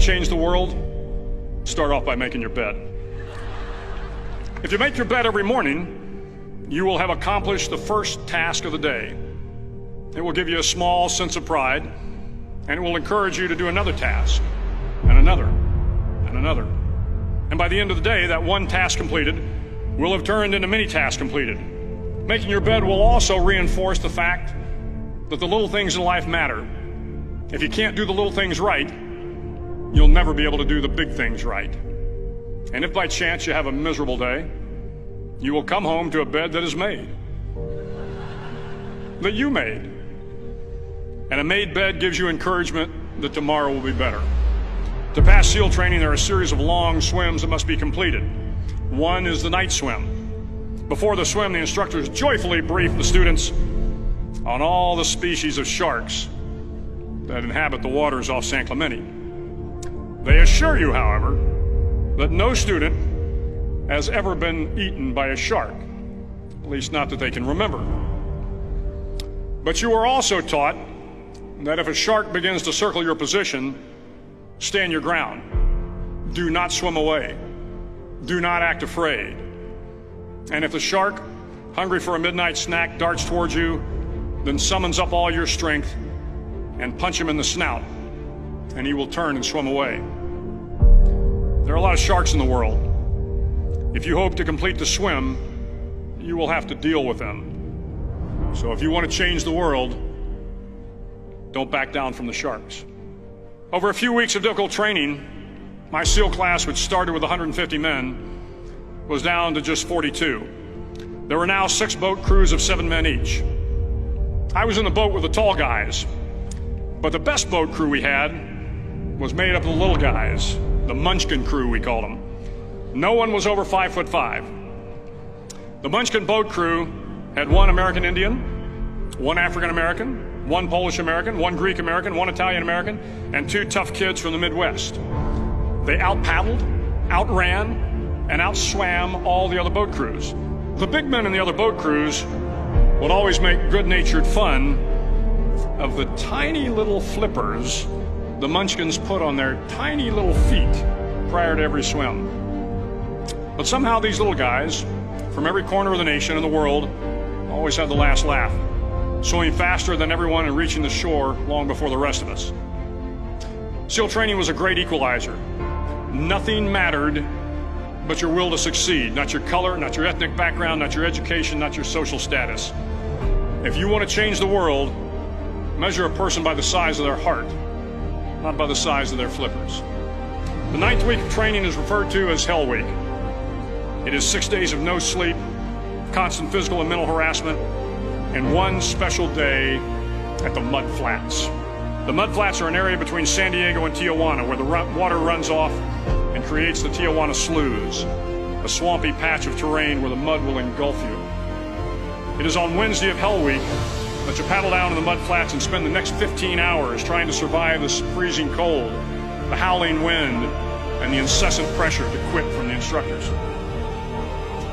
change the world? Start off by making your bed. If you make your bed every morning, you will have accomplished the first task of the day. It will give you a small sense of pride, and it will encourage you to do another task, and another, and another. And by the end of the day, that one task completed will have turned into many tasks completed. Making your bed will also reinforce the fact that the little things in life matter. If you can't do the little things right, you'll never be able to do the big things right. And if by chance you have a miserable day, you will come home to a bed that is made, that you made. And a made bed gives you encouragement that tomorrow will be better. To pass SEAL training, there are a series of long swims that must be completed. One is the night swim. Before the swim, the instructors joyfully brief the students on all the species of sharks that inhabit the waters off San Clemente. They assure you, however, that no student has ever been eaten by a shark, at least not that they can remember. But you are also taught that if a shark begins to circle your position, stand your ground. Do not swim away. Do not act afraid. And if the shark, hungry for a midnight snack, darts towards you, then summons up all your strength and punch him in the snout, and he will turn and swim away. There are a lot of sharks in the world. If you hope to complete the swim, you will have to deal with them. So if you want to change the world, don't back down from the sharks. Over a few weeks of difficult training, my SEAL class, which started with 150 men, was down to just 42. There were now 6 boat crews of 7 men each. I was in the boat with the tall guys, but the best boat crew we had was made up of the little guys, the Munchkin crew, we called them. No one was over 5'5". The Munchkin boat crew had 1 American Indian, 1 African American, 1 Polish American, 1 Greek American, 1 Italian American, and 2 tough kids from the Midwest. They out-paddled, outran, and outswam all the other boat crews. The big men in the other boat crews would always make good-natured fun of the tiny little flippers the Munchkins put on their tiny little feet prior to every swim. But somehow these little guys from every corner of the nation and the world always had the last laugh, swimming faster than everyone and reaching the shore long before the rest of us. SEAL training was a great equalizer. Nothing mattered but your will to succeed, not your color, not your ethnic background, not your education, not your social status. If you want to change the world, measure a person by the size of their heart, not by the size of their flippers. The 9th week of training is referred to as Hell Week. It is 6 days of no sleep, constant physical and mental harassment, and 1 special day at the Mud Flats. The Mud Flats are an area between San Diego and Tijuana where the water runs off and creates the Tijuana Sloughs, a swampy patch of terrain where the mud will engulf you. It is on Wednesday of Hell Week that you paddle down to the Mud Flats and spend the next 15 hours trying to survive this freezing cold, the howling wind, and the incessant pressure to quit from the instructors.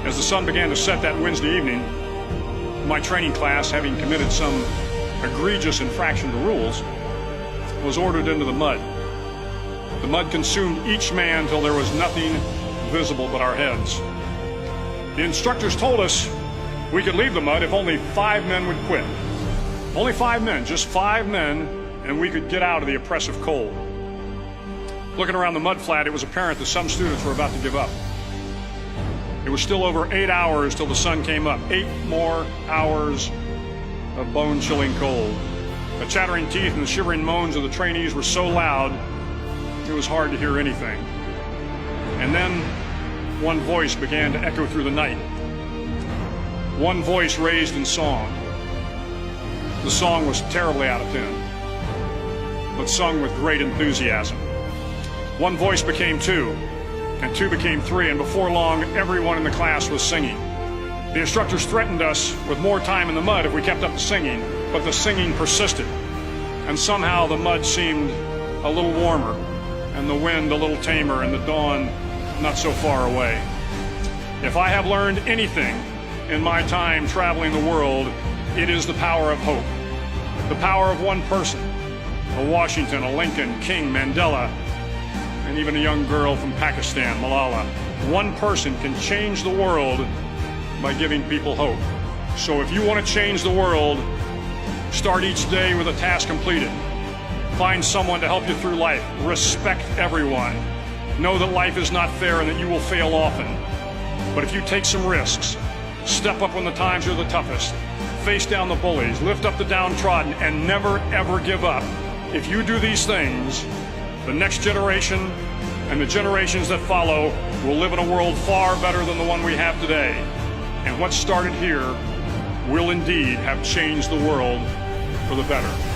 As the sun began to set that Wednesday evening, my training class, having committed some egregious infraction to rules, was ordered into the mud. The mud consumed each man till there was nothing visible but our heads. The instructors told us we could leave the mud if only 5 men would quit. Only 5 men, just 5 men, and we could get out of the oppressive cold. Looking around the mud flat, it was apparent that some students were about to give up. It was still over 8 hours till the sun came up. 8 more hours of bone-chilling cold. The chattering teeth and the shivering moans of the trainees were so loud, it was hard to hear anything. And then one voice began to echo through the night. One voice raised in song. The song was terribly out of tune, but sung with great enthusiasm. One voice became 2, and 2 became 3, and before long, everyone in the class was singing. The instructors threatened us with more time in the mud if we kept up the singing, but the singing persisted, and somehow the mud seemed a little warmer, and the wind a little tamer, and the dawn not so far away. If I have learned anything in my time traveling the world, it is the power of hope. The power of one person, a Washington, a Lincoln, King, Mandela, and even a young girl from Pakistan, Malala. One person can change the world by giving people hope. So if you want to change the world, start each day with a task completed. Find someone to help you through life. Respect everyone. Know that life is not fair and that you will fail often. But if you take some risks, step up when the times are the toughest, face down the bullies, lift up the downtrodden, and never ever give up. If you do these things, the next generation and the generations that follow will live in a world far better than the one we have today. And what started here will indeed have changed the world for the better.